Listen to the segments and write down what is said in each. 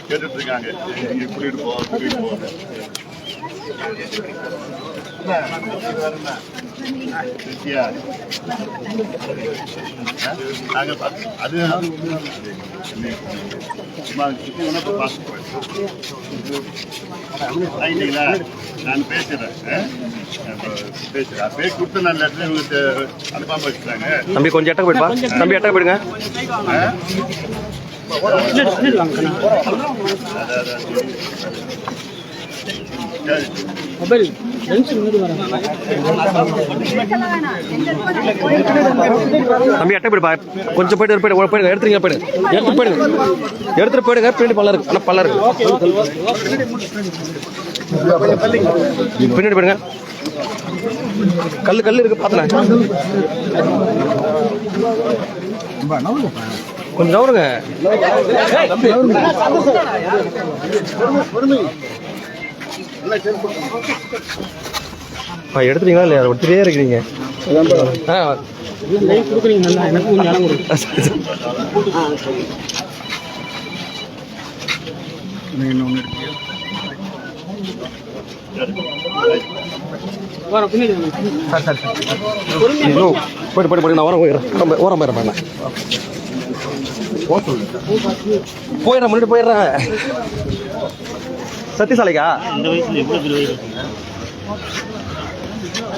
கேட்டுட்டு இருக்காங்க கூட்டிட்டு போ கூட்டிட்டு போ. அது நான் பேசுறேன் பேசி கொடுத்து நான் லெட்டர் இவங்களுக்கு அனுப்பாம வச்சுட்டாங்க. தம்பி கொஞ்சம் எட்ட போயிடுப்பா, தம்பி எட்ட போயிடுங்க. தம்பி எட்ட போயிடுப்பா, கொஞ்சம் போயிட்டு போயிடுங்க, எடுத்துருங்க எடுத்துட்டு போயிடுங்க. பின்னாடி பல்ல இருக்கு, ஆனால் பல்ல இருக்கு, பின்னாடி போயிடுங்க. கல்லு இருக்கு பார்த்தேன், கொஞ்சம் நவருங்க. எடுத்துட்டீங்களா இல்லையா? ஒருத்தரே இருக்கிறீங்க. போயிட்டு நான் ஓரம் போயிடுறேன், முன்னாடி போயிடுறேன். சத்தியசாலைக்கா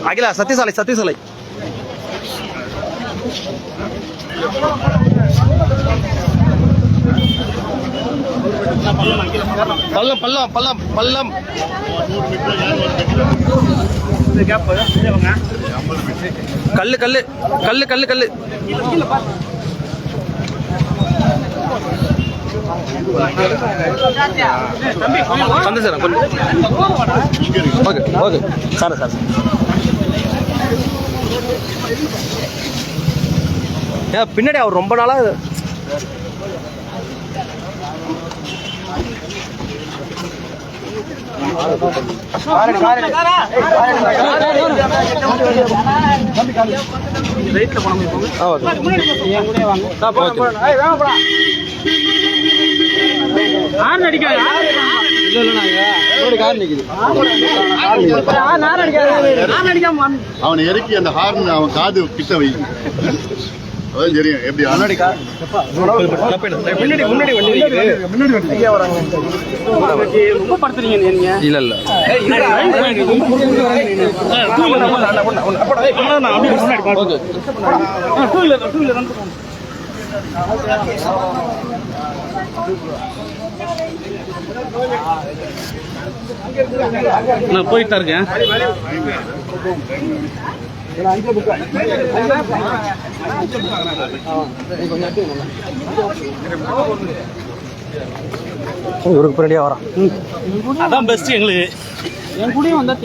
அகிலா? சத்தியசாலை பல்லம் கல்லு சந்தேசம் ஓகே ஓகே சார். பின்னாடி அவர் ரொம்ப நாளா அவனை இறக்கி அந்த ஹார்ன் அவன் காது கிட்ட வை, அதான் தெரியும் எப்படி. நான் போயிட்டு இருக்கேன். இவருக்கு பின்னாடியே வரான், அதான் பெஸ்ட் எங்களுக்கு. என் கூடயே வந்தா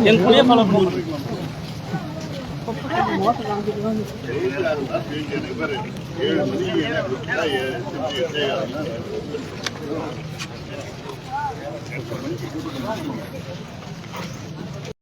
என் கூடயே ஃபாலோ பண்ணுவோம்.